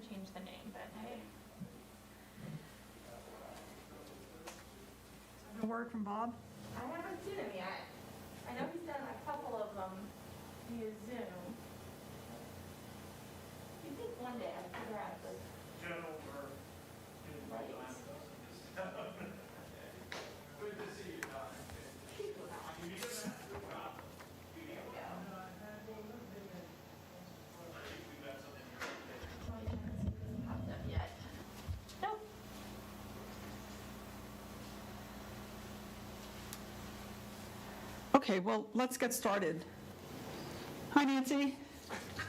to change the name, but hey. A word from Bob? I haven't seen him yet. I know he's done a couple of them via Zoom. You think one day I'll figure out the General or right. good to see you, Don. People now. You need to There we go. 20 minutes hasn't popped up yet. Nope. Okay, well, let's get started. Hi, Nancy.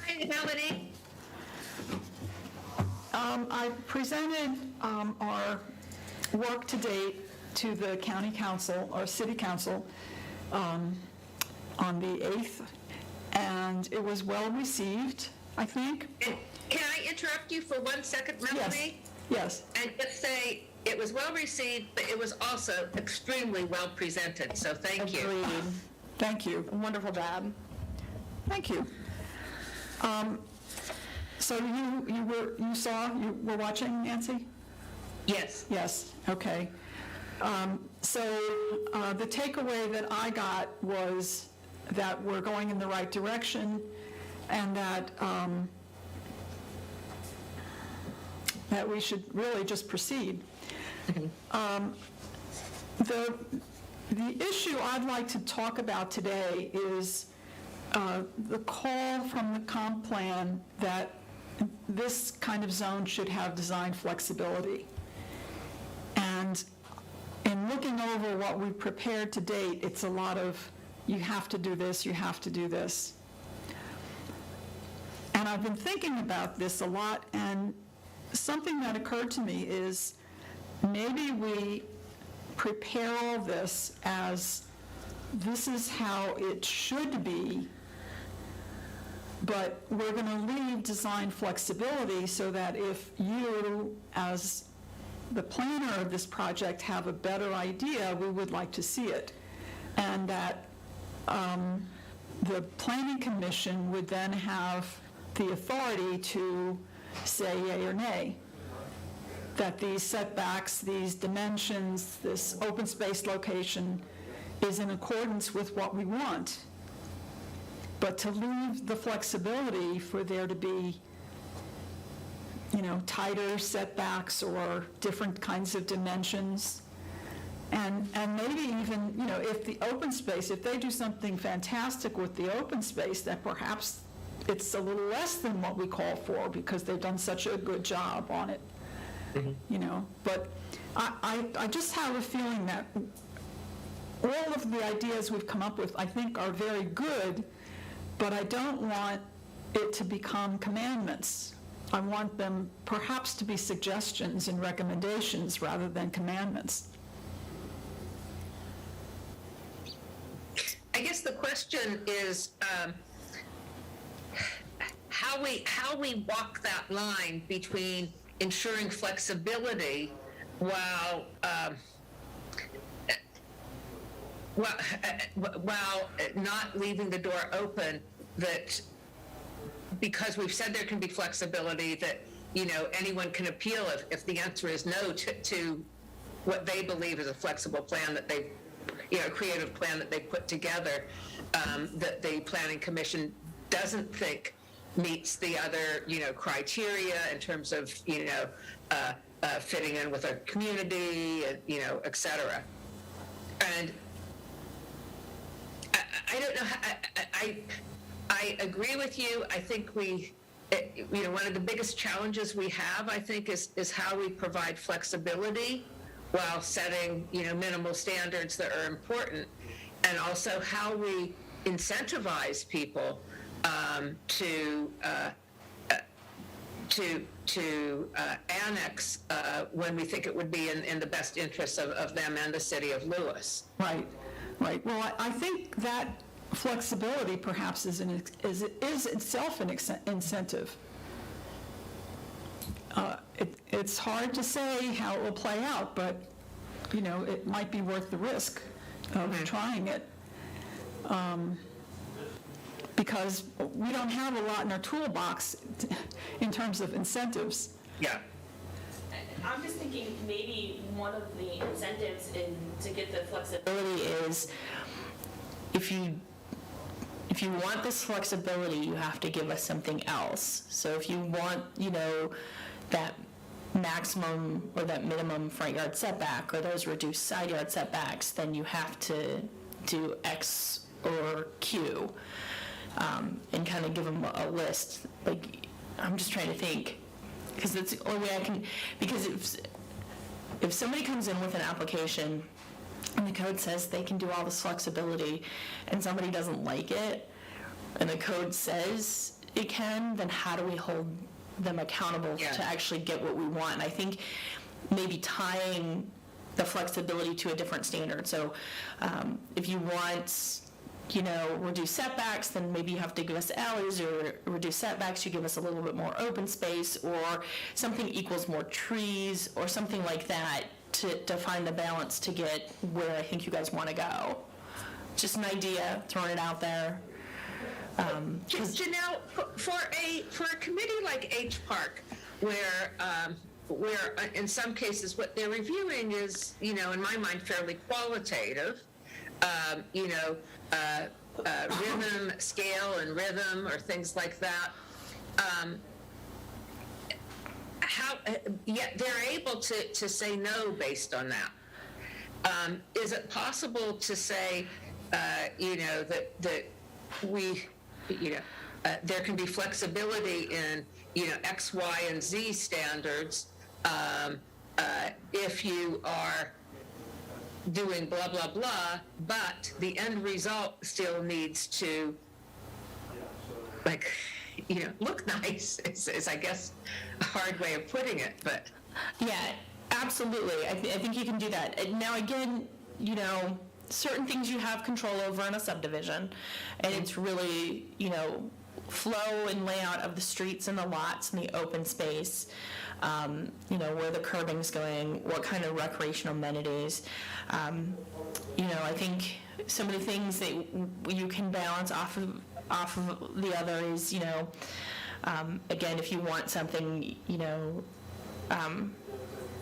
Hi, Melanie. I presented our work to date to the county council, or city council, on the 8th, and it was well received, I think. And can I interrupt you for 1 second, Melanie? Yes, And just say, it was well received, but it was also extremely well presented, so thank you. agreed. Thank you. Wonderful job. Thank you. So you were watching, Nancy? Yes. Yes, okay. So the takeaway that I got was that we're going in the right direction, and that that we should really just proceed. The issue I'd like to talk about today is the call from the comp plan that this kind of zone should have design flexibility. And in looking over what we've prepared to date, it's a lot of, you have to do this, you have to do this. And I've been thinking about this a lot, and something that occurred to me is maybe we prepare all this as this is how it should be, but we're going to leave design flexibility so that if you, as the planner of this project, have a better idea, we would like to see it. And that the planning commission would then have the authority to say yay or nay. That these setbacks, these dimensions, this open space location is in accordance with what we want. But to leave the flexibility for there to be, tighter setbacks or different kinds of dimensions. And maybe even, if the open space, if they do something fantastic with the open space, that perhaps it's a little less than what we call for because they've done such a good job on it. But I just have a feeling that all of the ideas we've come up with, I think, are very good, but I don't want it to become commandments. I want them perhaps to be suggestions and recommendations rather than commandments. I guess the question is how we walk that line between ensuring flexibility while not leaving the door open, that because we've said there can be flexibility, that anyone can appeal if the answer is no to what they believe is a flexible plan that they, a creative plan that they put together, that the planning commission doesn't think meets the other criteria in terms of fitting in with a community, et cetera. And I don't know. I agree with you. I think one of the biggest challenges we have, I think, is how we provide flexibility while setting, minimal standards that are important, and also how we incentivize people to annex when we think it would be in the best interests of them and the city of Lewis. Right. Well, I think that flexibility perhaps is itself an incentive. It's hard to say how it will play out, but it might be worth the risk of trying it. because we don't have a lot in our toolbox in terms of incentives. Yeah. I'm just thinking maybe one of the incentives to get the flexibility is if you want this flexibility, you have to give us something else. So if you want, that maximum or that minimum front yard setback or those reduced side yard setbacks, then you have to do X or Q, and kind of give them a list. Like, I'm just trying to think, because that's the only way I can, because if somebody comes in with an application and the code says they can do all this flexibility and somebody doesn't like it and the code says it can, then how do we hold them accountable to actually get what we want? And I think maybe tying the flexibility to a different standard. So if you want, reduce setbacks, then maybe you have to give us alleys, or reduce setbacks, you give us a little bit more open space, or something equals more trees, or something like that to find the balance to get where I think you guys want to go. Just an idea, throwing it out there. Janelle, for a committee like H Park, where in some cases what they're reviewing is, in my mind, fairly qualitative, rhythm, scale and rhythm, or things like that. Yet they're able to say no based on that. Is it possible to say, that we, there can be flexibility in, X, Y, and Z standards if you are doing blah, blah, blah, but the end result still needs to, look nice, is I guess a hard way of putting it, but. Yeah, absolutely. I think you can do that. Now, again, certain things you have control over in a subdivision, and it's really, flow and layout of the streets and the lots and the open space, where the curbing's going, what kind of recreational amenities. I think some of the things that you can balance off of the other is, again, if you want something,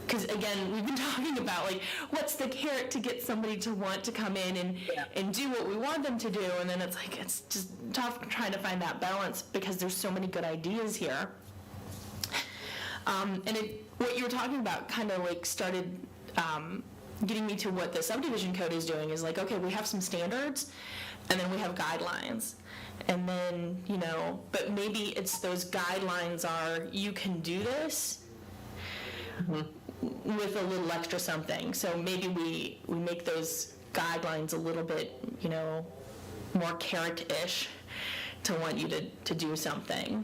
because again, we've been talking about, like, what's the carrot to get somebody to want to come in and do what we want them to do, and then it's like, it's just tough trying to find that balance because there's so many good ideas here. What you were talking about kind of like started getting me to what the subdivision code is doing is like, okay, we have some standards and then we have guidelines. And then, but maybe it's those guidelines are, you can do this with a little extra something. So maybe we make those guidelines a little bit, more carrot-ish to want you to do something.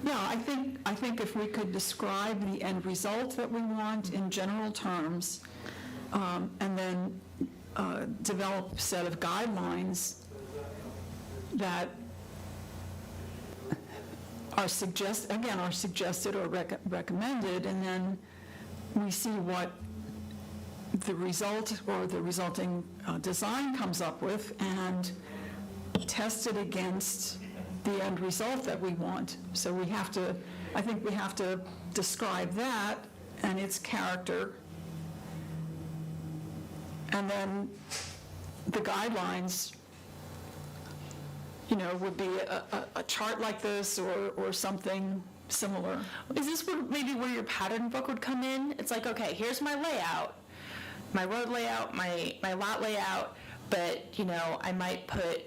Yeah, I think if we could describe the end result that we want in general terms, and then develop a set of guidelines that are suggested or recommended, and then we see what the result or the resulting design comes up with, and test it against the end result that we want. So I think we have to describe that and its character, and then the guidelines, would be a chart like this or something similar. Is this maybe where your pattern book would come in? It's like, okay, here's my layout, my road layout, my lot layout, but, I might put,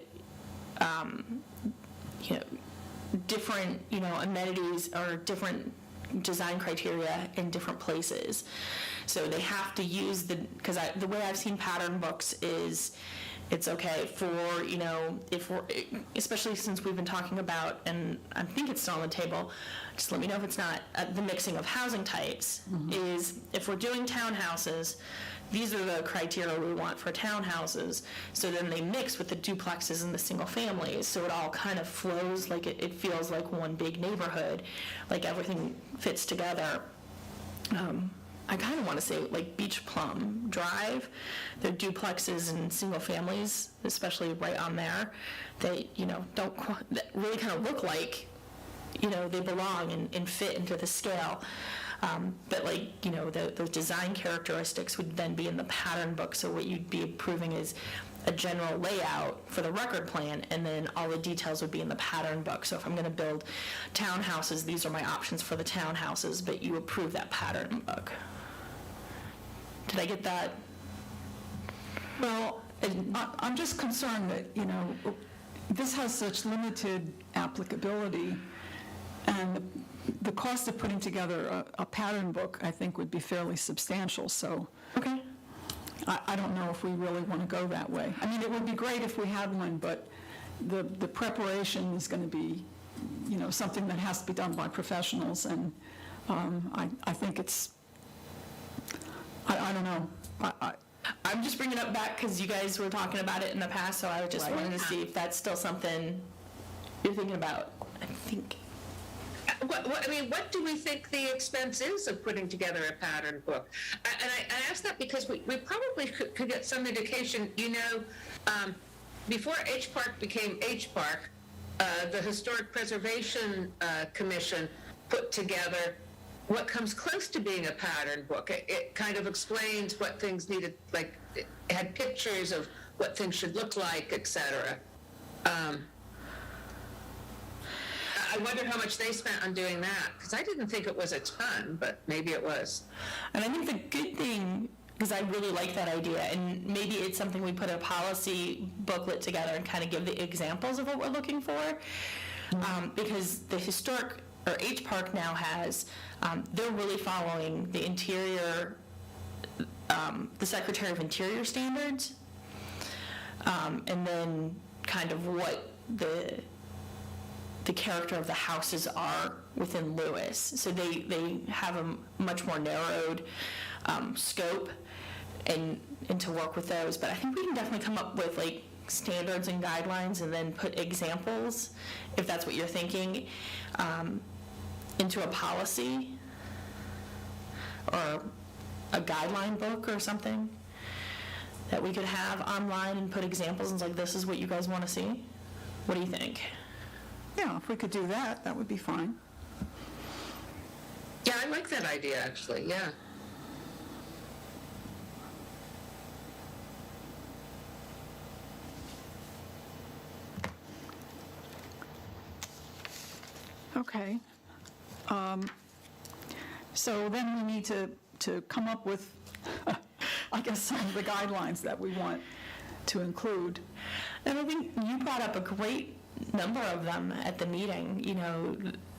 different, amenities or different design criteria in different places. So they have to use because the way I've seen pattern books is, it's okay for, if we're, especially since we've been talking about, and I think it's still on the table, just let me know if it's not, the mixing of housing types, is if we're doing townhouses, these are the criteria we want for townhouses. So then they mix with the duplexes and the single families. So it all kind of flows, like it feels like one big neighborhood, like everything fits together. I kind of want to say like Beach Plum Drive, they're duplexes and single families, especially right on there, they, don't that really kind of look like, they belong and fit into the scale. But like, those design characteristics would then be in the pattern book, so what you'd be approving is a general layout for the record plan, and then all the details would be in the pattern book. So if I'm going to build townhouses, these are my options for the townhouses, but you approve that pattern book. Did I get that? Well, I'm just concerned that, this has such limited applicability, and the cost of putting together a pattern book, I think, would be fairly substantial, so. Okay. I don't know if we really want to go that way. I mean, it would be great if we had one, but the preparation is going to be, something that has to be done by professionals, and I think it's, I don't know. I'm just bringing it back because you guys were talking about it in the past, so I just Right. wanted to see if that's still something you're thinking about. I think. What do we think the expense is of putting together a pattern book? And I ask that because we probably could get some indication, before H Park became H Park, the Historic Preservation Commission put together what comes close to being a pattern book. It kind of explains what things needed, like it had pictures of what things should look like, et cetera. I wonder how much they spent on doing that, because I didn't think it was a ton, but maybe it was. And I think the good thing, because I really like that idea, and maybe it's something we put a policy booklet together and kind of give the examples of what we're looking for, because the historic, or H Park now has, they're really following the interior, the Secretary of Interior standards, and then kind of what the character of the houses are within Lewis. So they have a much more narrowed scope and to work with those. But I think we can definitely come up with like standards and guidelines and then put examples, if that's what you're thinking, into a policy or a guideline book or something that we could have online and put examples and like, this is what you guys want to see. What do you think? Yeah, if we could do that, that would be fine. Yeah, I like that idea, actually, yeah. Okay. So then we need to come up with, I guess, some of the guidelines that we want to include. And I think you brought up a great number of them at the meeting,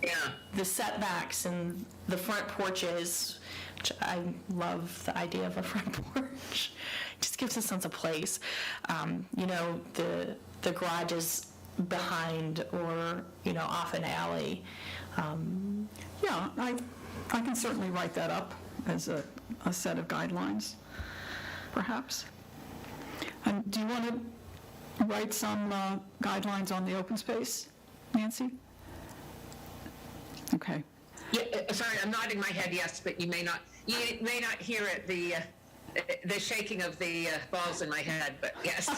Yeah. the setbacks and the front porches, which I love the idea of a front porch. It just gives a sense of place. The garages behind or, off an alley. Yeah, I can certainly write that up as a set of guidelines, perhaps. And do you want to write some guidelines on the open space, Nancy? Okay. Yeah, sorry, I'm nodding my head yes, but you may not hear it, the shaking of the balls in my head, but yes.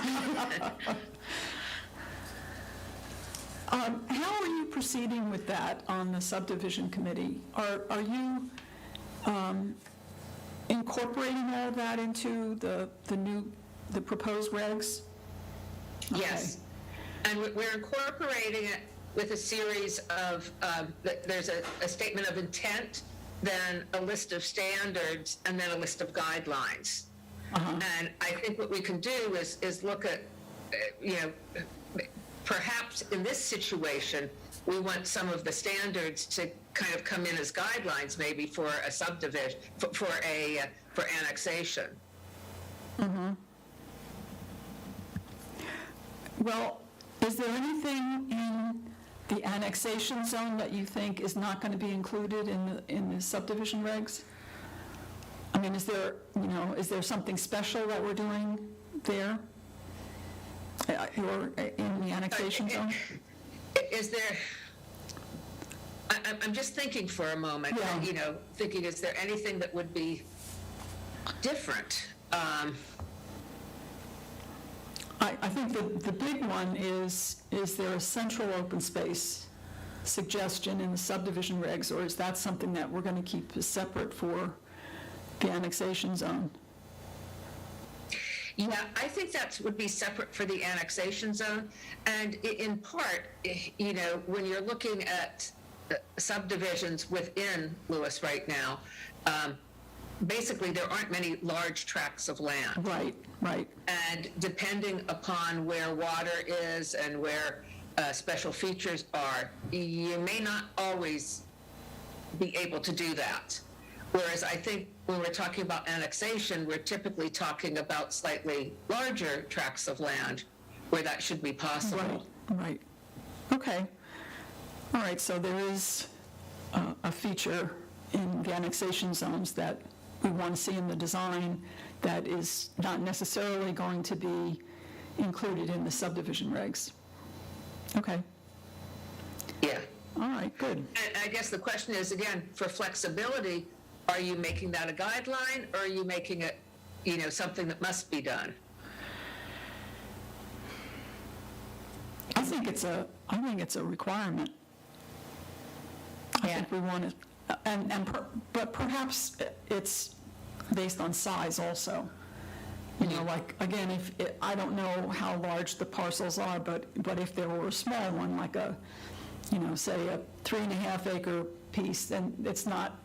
How are you proceeding with that on the subdivision committee? Are you incorporating all of that into the proposed regs? Yes. And we're incorporating it with a series of, there's a statement of intent, then a list of standards, and then a list of guidelines. And I think what we can do is look at, perhaps in this situation, we want some of the standards to kind of come in as guidelines maybe for a subdivision, for annexation. Well, is there anything in the annexation zone that you think is not going to be included in the subdivision regs? I mean, is there something special that we're doing there? Or in the annexation zone? Is there, I'm just thinking for a moment, Yeah. thinking, is there anything that would be different. I think the big one is there a central open space suggestion in the subdivision regs, or is that something that we're going to keep separate for the annexation zone? Yeah, I think that would be separate for the annexation zone. And in part, you know, when you're looking at subdivisions within Lewis right now, basically there aren't many large tracts of land. Right. And depending upon where water is and where special features are, you may not always be able to do that. Whereas I think when we're talking about annexation, we're typically talking about slightly larger tracts of land where that should be possible. Right. Okay. All right, so there is a feature in the annexation zones that we want to see in the design that is not necessarily going to be included in the subdivision regs. Okay. Yeah. All right, good. And I guess the question is, again, for flexibility, are you making that a guideline, or are you making it, you know, something that must be done? I think it's a requirement. I think we want it, but perhaps it's based on size also. You know, like, again, I don't know how large the parcels are, but if there were a small one, like a, you know, say a 3.5 acre piece, then it's not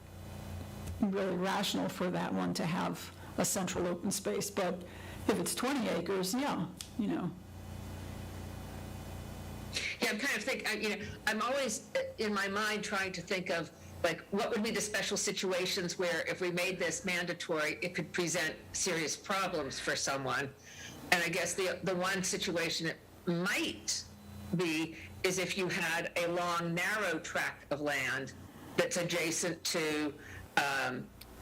really rational for that one to have a central open space. But if it's 20 acres, yeah, you know. Yeah, I'm kind of thinking, you know, I'm always in my mind trying to think of, like, what would be the special situations where if we made this mandatory, it could present serious problems for someone. And I guess the one situation it might be is if you had a long, narrow tract of land that's adjacent to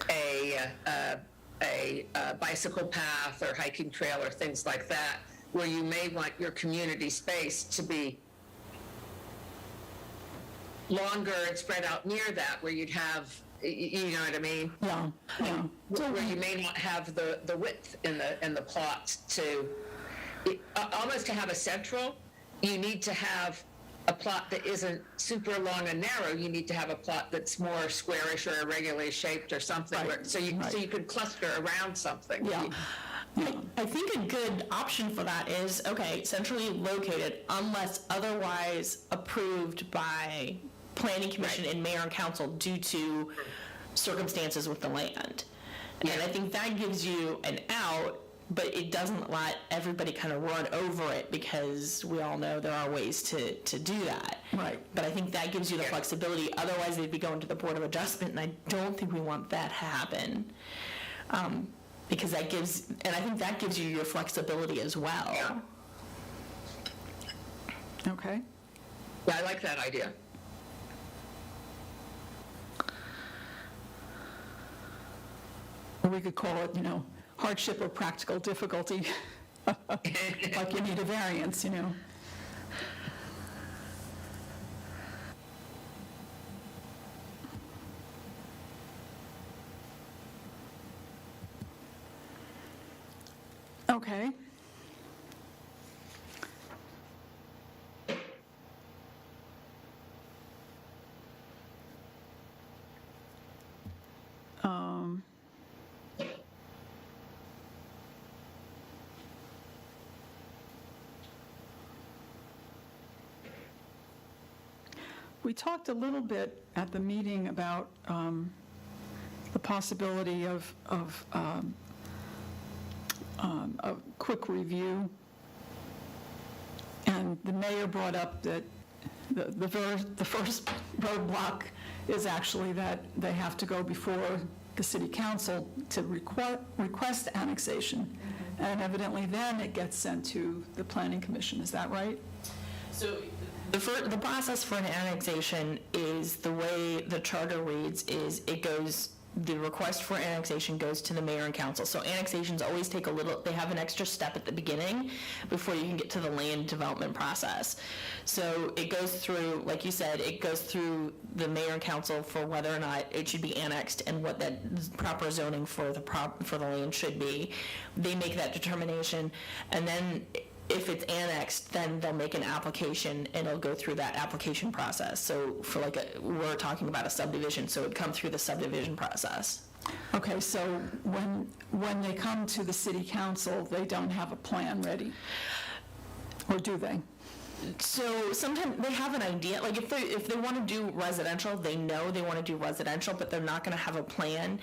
a bicycle path or hiking trail or things like that, where you may want your community space to be longer and spread out near that, where you'd have, you know what I mean? Yeah. Where you may not have the width in the plot to, almost to have a central, you need to have a plot that isn't super long and narrow. You need to have a plot that's more squarish or irregularly shaped or something, Right. so you could cluster around something. Yeah. I think a good option for that is, okay, centrally located unless otherwise approved by planning commission and mayor and council due to circumstances with the land. And I think that gives you an out, but it doesn't let everybody kind of run over it, because we all know there are ways to do that. Right. But I think that gives you the flexibility. Otherwise, they'd be going to the Board of Adjustment, and I don't think we want that to happen. Because that gives, and I think that gives you your flexibility as well. Yeah. Okay. Yeah, I like that idea. Or we could call it, you know, hardship or practical difficulty, like you need a variance, you know. Okay. We talked a little bit at the meeting about the possibility of a quick review, and the mayor brought up that the first roadblock is actually that they have to go before the city council to request annexation, and evidently then it gets sent to the planning commission. Is that right? So the process for an annexation is, the way the charter reads is, it goes the request for annexation goes to the mayor and council. So annexations always take they have an extra step at the beginning before you can get to the land development process. So it goes through, like you said, it goes through the mayor and council for whether or not it should be annexed and what that proper zoning for the land should be. They make that determination, and then if it's annexed, then they'll make an application and it'll go through that application process. So for we're talking about a subdivision, so it'd come through the subdivision process. Okay, so when they come to the city council, they don't have a plan ready? Or do they? So sometimes they have an idea, like if they want to do residential, they know they want to do residential, but they're not going to have a plan.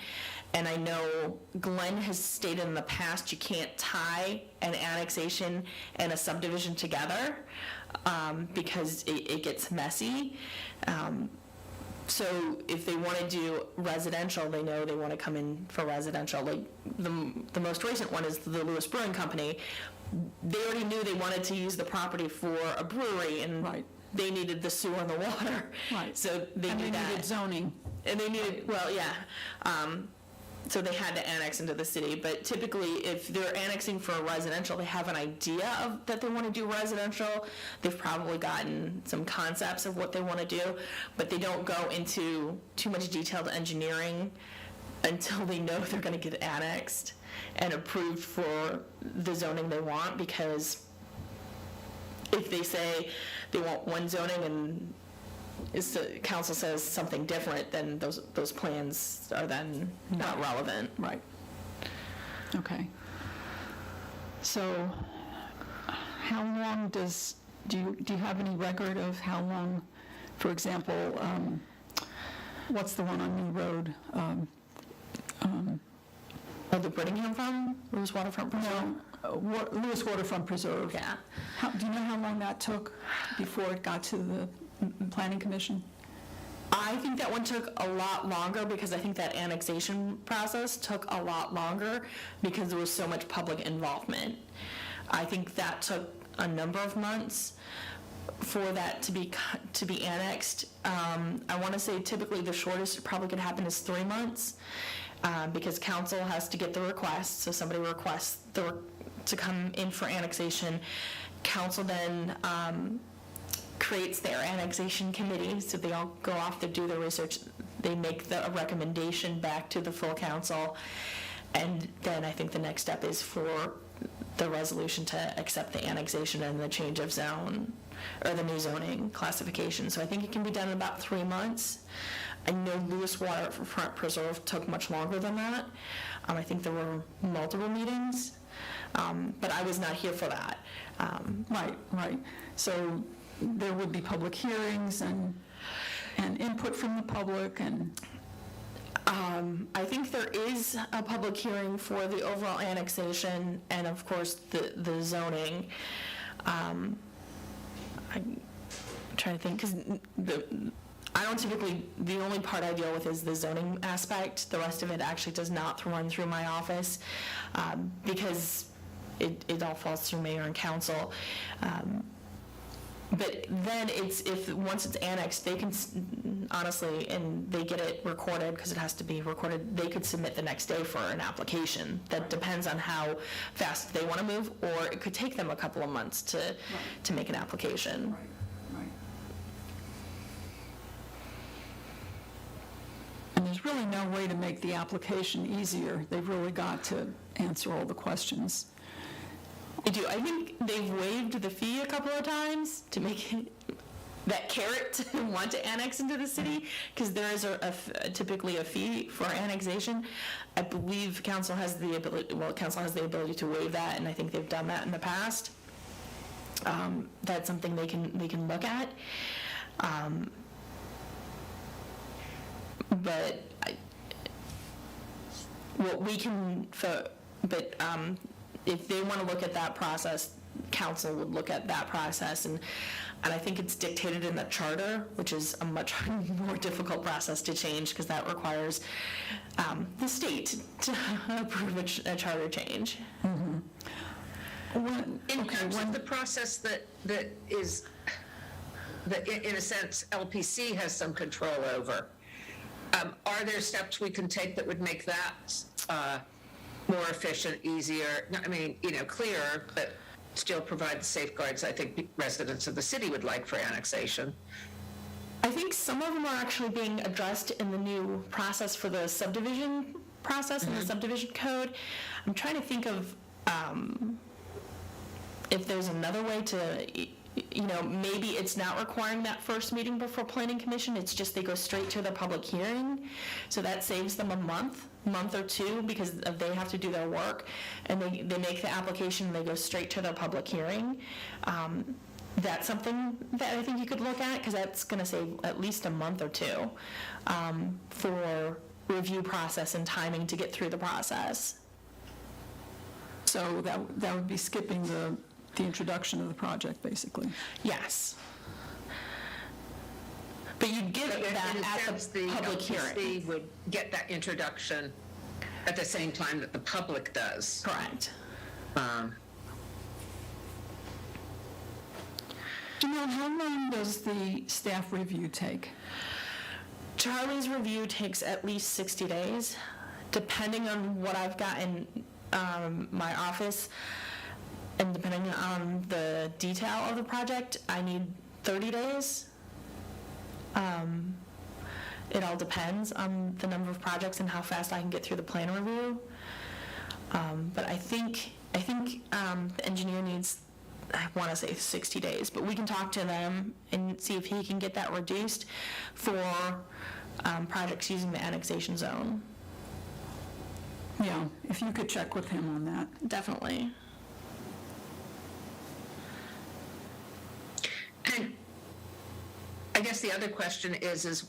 And I know Glenn has stated in the past you can't tie an annexation and a subdivision together because it gets messy. So if they want to do residential, they know they want to come in for residential. Like the most recent one is the Lewis Brewing Company. They already knew they wanted to use the property for a brewery, and Right. they needed the sewer and the water. Right. So they And knew they that. needed zoning. And they needed, well, yeah. So they had to annex into the city. But typically, if they're annexing for a residential, they have an idea of that they want to do residential. They've probably gotten some concepts of what they want to do, but they don't go into too much detailed engineering until they know they're going to get annexed and approved for the zoning they want, because if they say they want one zoning and the council says something different, then those plans are then not relevant. Right. Okay. So how long do you have any record of how long, for example, what's the one on New Road? Oh, the Brittingham Farm, Lewis Waterfront Preserve? Lewis Waterfront Preserve. Yeah. Do you know how long that took before it got to the Planning Commission? I think that one took a lot longer because I think that annexation process took a lot longer because there was so much public involvement. I think that took a number of months for that to be annexed. I want to say typically the shortest it probably could happen is 3 months because council has to get the request. So somebody requests to come in for annexation. Council then creates their annexation committee, so they all go off to do their research. They make a recommendation back to the full council, and then I think the next step is for the resolution to accept the annexation and the change of zone, or the new zoning classification. So I think it can be done in about 3 months. I know Lewis Waterfront Preserve took much longer than that. I think there were multiple meetings, but I was not here for that. Right. So there would be public hearings and input from the public and... I think there is a public hearing for the overall annexation and, of course, the zoning. I'm trying to think, because I don't typically, the only part I deal with is the zoning aspect. The rest of it actually does not run through my office because it all falls through mayor and council. But then once it's annexed, they can, honestly, and they get it recorded, because it has to be recorded, they could submit the next day for an application. That depends on how fast they want to move, or it could take them a couple of months to make an application. Right. And there's really no way to make the application easier. They've really got to answer all the questions. I do. I think they've waived the fee a couple of times to make it that carrot to want to annex into the city, because there is typically a fee for annexation. I believe council has the ability to waive that, and I think they've done that in the past. That's something they can look at. But if they want to look at that process, council would look at that process, and I think it's dictated in the charter, which is a much more difficult process to change, because that requires the state to approve a charter change. In terms of the process that in a sense, LPC has some control over, Are there steps we can take that would make that more efficient, easier, I mean, clearer, but still provide the safeguards I think residents of the city would like for annexation? I think some of them are actually being addressed in the new process for the subdivision process and the subdivision code. I'm trying to think of if there's another way to, maybe it's not requiring that first meeting before planning commission, it's just they go straight to the public hearing. So that saves them a month or two, because they have to do their work, and they make the application and they go straight to their public hearing. That's something that I think you could look at, because that's going to save at least a month or two for review process and timing to get through the process. So that would be skipping the introduction of the project, basically. Yes. But you'd get that at the public hearing. LPC would get that introduction at the same time that the public does. Correct. Janelle, how long does the staff review take? Charlie's review takes at least 60 days, depending on what I've got in my office, and depending on the detail of the project, I need 30 days. It all depends on the number of projects and how fast I can get through the plan review. But I think the engineer needs, I want to say 60 days, but we can talk to them and see if he can get that reduced for projects using the annexation zone. Yeah, if you could check with him on that. Definitely. And I guess the other question is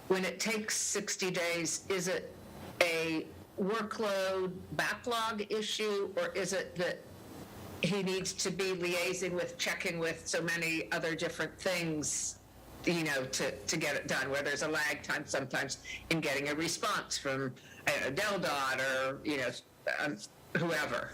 when it takes 60 days, is it a workload backlog issue, or is it that he needs to be liaising with, checking with so many other different things, to get it done, where there's a lag time sometimes in getting a response from DelDOT or, whoever?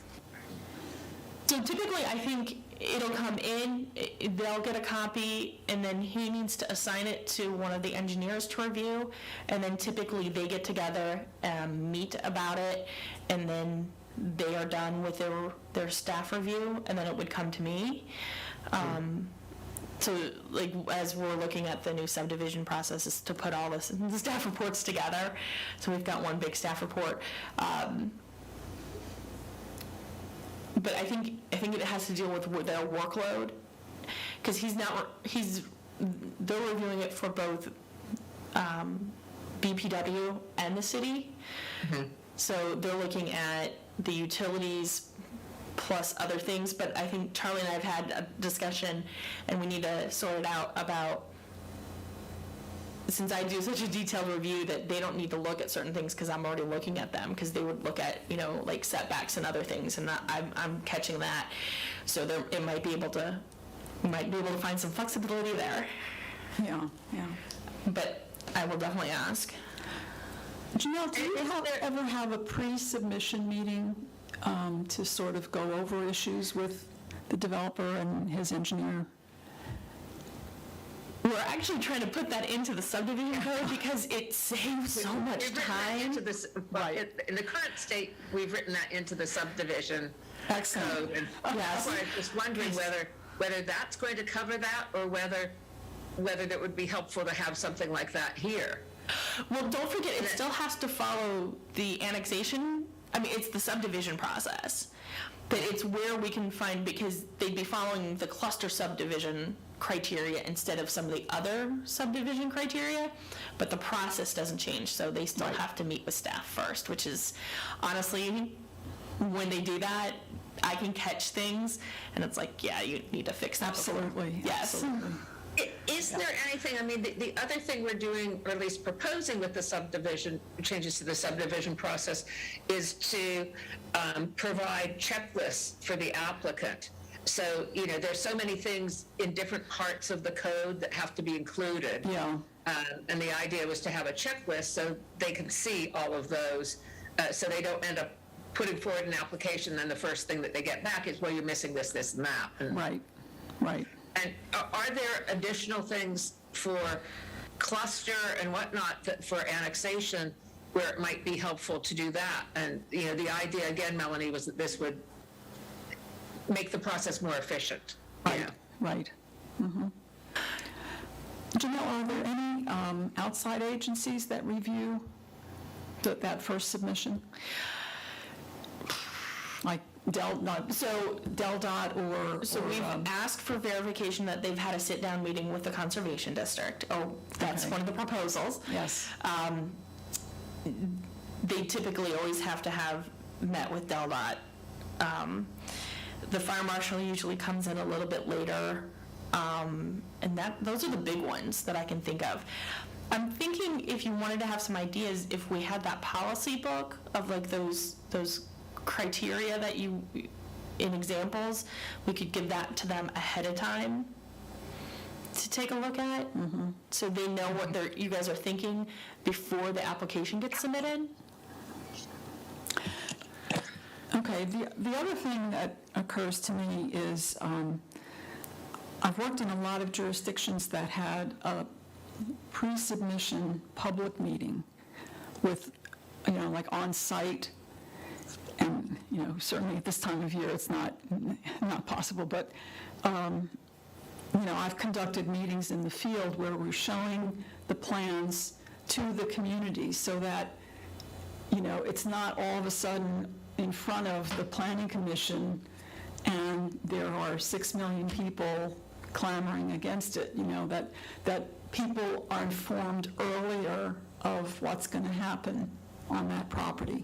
So typically, I think it'll come in, they'll get a copy, and then he needs to assign it to one of the engineers to review, and then typically they get together and meet about it, and then they are done with their staff review, and then it would come to me. So, as we're looking at the new subdivision process, is to put all the staff reports together. So we've got one big staff report. But I think it has to deal with their workload, because they're reviewing it for both BPW and the city. Mm-hmm. So they're looking at the utilities plus other things, but I think Charlie and I have had a discussion, and we need to sort it out about, since I do such a detailed review, that they don't need to look at certain things because I'm already looking at them, because they would look at, setbacks and other things, and I'm catching that. So we might be able to find some flexibility there. Yeah. But I will definitely ask. Janelle, do you ever have a pre-submission meeting to sort of go over issues with the developer and his engineer? We're actually trying to put that into the subdivision code because it saves so much time. Right. In the current state, we've written that into the subdivision code. And Yes. I was just wondering whether that's going to cover that, or whether that would be helpful to have something like that here. Well, don't forget, it still has to follow the annexation. It's the subdivision process. But it's where we can find, because they'd be following the cluster subdivision criteria instead of some of the other subdivision criteria, but the process doesn't change, so they still have to meet with staff first, which is, honestly, when they do that, I can catch things, and it's like, yeah, you need to fix that. Absolutely. Yes. Absolutely. Is there anything, the other thing we're doing, or at least proposing with the subdivision, changes to the subdivision process, is to provide checklists for the applicant. So, there's so many things in different parts of the code that have to be included. Yeah. And the idea was to have a checklist so they can see all of those, so they don't end up putting forward an application, and the first thing that they get back is, well, you're missing this, and that. And, Right. And are there additional things for cluster and whatnot for annexation, where it might be helpful to do that. And, the idea, again, Melanie, was that this would make the process more efficient. Right. Janelle, are there any outside agencies that review that first submission? Like DelDOT or... So we've asked for verification that they've had a sit-down meeting with the Conservation District. Oh, that's Okay. one of the proposals. Yes. They typically always have to have met with DelDOT. The fire marshal usually comes in a little bit later, and those are the big ones that I can think of. I'm thinking if you wanted to have some ideas, if we had that policy book of like those criteria that in examples, we could give that to them ahead of time to take a look at, so they know what you guys are thinking before the application gets submitted. Okay, the other thing that occurs to me is I've worked in a lot of jurisdictions that had a pre-submission public meeting with, like on-site, and, certainly at this time of year it's not possible, but, I've conducted meetings in the field where we're showing the plans to the community so that, it's not all of a sudden in front of the Planning Commission and there are 6 million people clamoring against it, that people are informed earlier of what's going to happen on that property.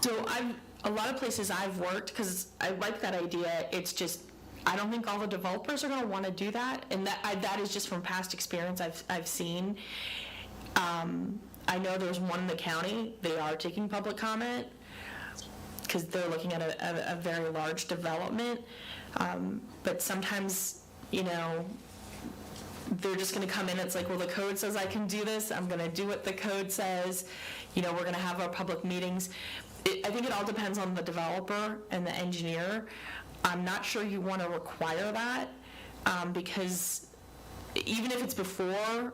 So a lot of places I've worked, because I like that idea, it's just, I don't think all the developers are going to want to do that, and that is just from past experience I've seen. I know there's one in the county, they are taking public comment, because they're looking at a very large development, but sometimes, they're just going to come in, it's like, well, the code says I can do this, I'm going to do what the code says, we're going to have our public meetings. I think it all depends on the developer and the engineer. I'm not sure you want to require that, because even if it's before,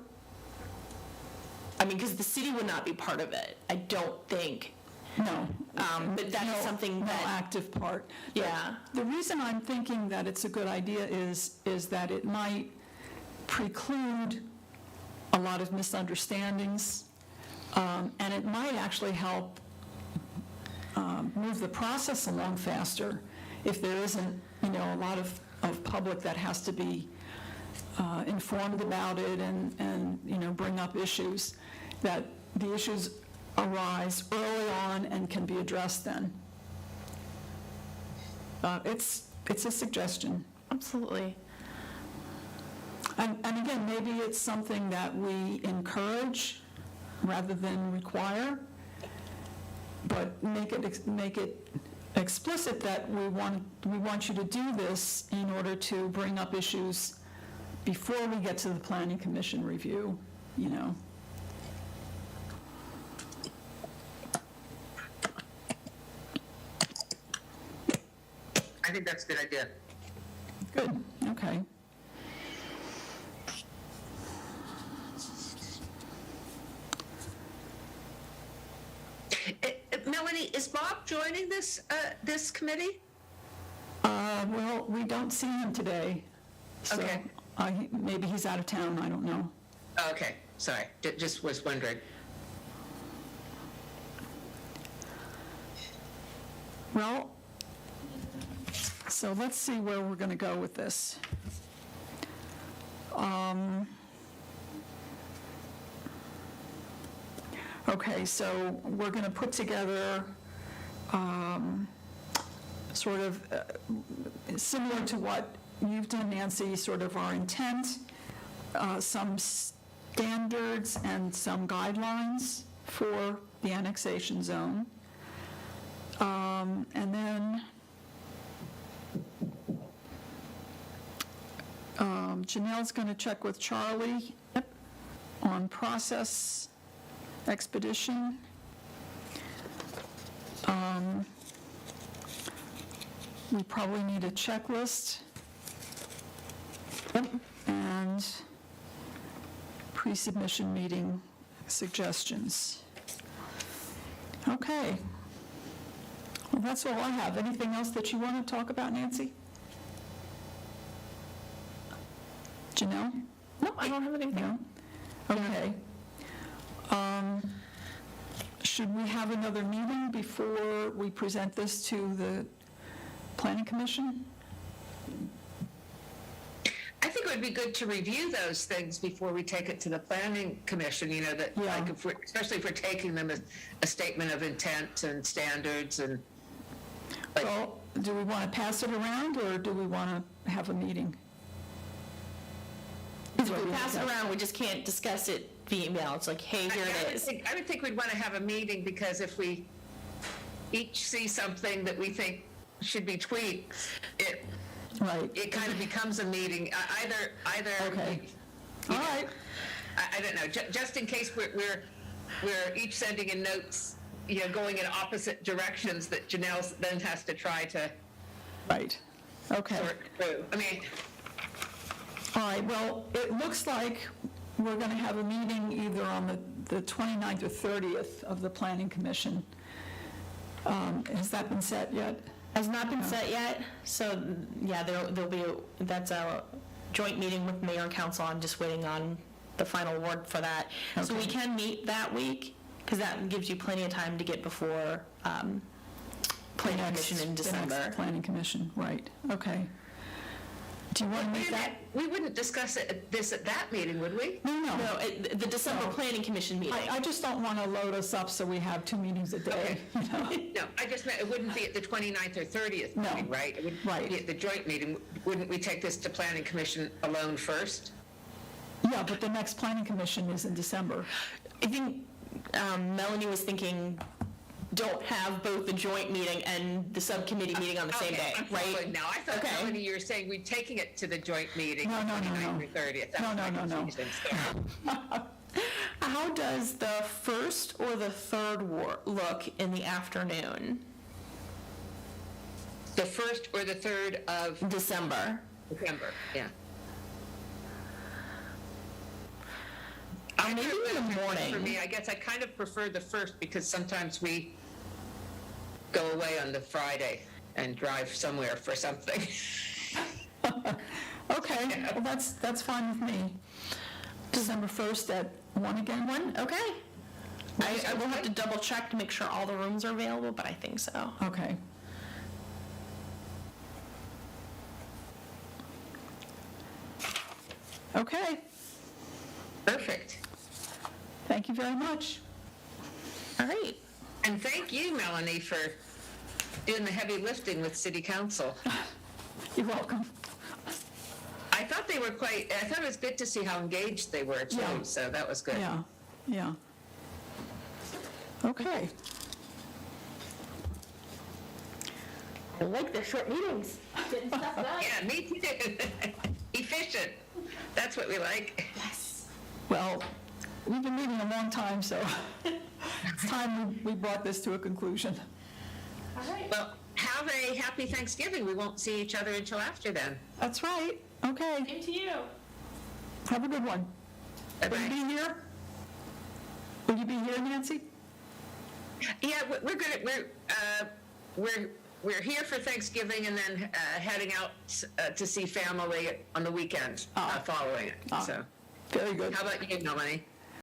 because the city would not be part of it, I don't think. No. But that's something no that... active part. Yeah. The reason I'm thinking that it's a good idea is that it might preclude a lot of misunderstandings, and it might actually help move the process along faster if there isn't, a lot of public that has to be informed about it and bring up issues, that the issues arise early on and can be addressed then. It's a suggestion. Absolutely. And again, maybe it's something that we encourage rather than require, but make it explicit that we want you to do this in order to bring up issues before we get to the Planning Commission review, I think that's a good idea. Good, okay. Melanie, is Bob joining this committee? Well, we don't see him today, so Okay. Maybe he's out of town, I don't know. Oh, okay, sorry, just was wondering. Well, so let's see where we're going to go with this. Okay, so we're going to put together sort of similar to what you've done, Nancy, sort of our intent, some standards and some guidelines for the annexation zone. And then Janelle's going to check with Charlie on process expedition. We probably need a checklist. And and pre-submission meeting suggestions. Okay. Well, that's all I have. Anything else that you want to talk about, Nancy? Janelle? No, I don't have anything. No? Okay. Should we have another meeting before we present this to the Planning Commission? I think it would be good to review those things before we take it to the planning commission, you know, that, Yeah. like, if we're, especially if we're taking them as a statement of intent and standards and, like, Well, do we want to pass it around, or do we want to have a meeting? If we pass it around, we just can't discuss it via email. It's like, hey, here it is. I would think we'd want to have a meeting, because if we each see something that we think should be tweaked, Right. it kind of becomes a meeting, either. Okay. you All know, right. I don't know, just in case we're each sending in notes, you know, going in opposite directions that Janelle then has to try to Right. Okay. sort through. I mean, All right, well, it looks like we're going to have a meeting either on the 29th or 30th of the Planning Commission. Has that been set yet? Has not been set yet, so, yeah, there'll be, that's a joint meeting with mayor and council. I'm just waiting on the final word for that. So we Okay. can meet that week, because that gives you plenty of time to get before planning commission in The December. next Planning Commission, right, okay. Do you want to make that? we wouldn't discuss this at that meeting, would we? No. No, the December planning commission meeting. I just don't want to load us up so we have 2 meetings a day, you know? No, I just meant it wouldn't be at the 29th or 30th No. meeting, right? It would Right. be at the joint meeting. Wouldn't we take this to planning commission alone first? Yeah, but the next Planning Commission is in December. I think Melanie was thinking, don't have both the joint meeting and the subcommittee meeting on the same day, I'm following right? now. I thought, Okay. Melanie, you were saying we're taking it to the joint meeting, No, no, no, 29th no. or 30th. That No, was no, my no, no. confusion, so. How does the first or the third look in the afternoon? The 1st or the 3rd of December. November, yeah. Maybe in the morning. For me, I guess I kind of prefer the 1st, because sometimes we go away on the Friday and drive somewhere for something. Okay, well, that's fine with me. December 1st at 1 again? 1, okay. I will have to double check to make sure all the rooms are available, but I think so. Okay. Okay, Perfect. thank you very much. All right. And thank you, Melanie, for doing the heavy lifting with city council. You're welcome. I thought it was good to see how engaged they were too, Yeah. so that was good. Yeah. Okay, I like the short meetings. Getting stuff done. Yeah, me too. Efficient. That's what we like. Yes. well, we've been meeting a long time, so it's time we brought this to a conclusion. All right. Well, have a happy Thanksgiving. We won't see each other until after then. That's right, okay. Same to you. Have a good one. Will you Bye-bye. be here? Will you be here, Nancy? Yeah, we're good. We're here for Thanksgiving and then heading out to see family on the weekend following it. So, Very good. how about you, Melanie?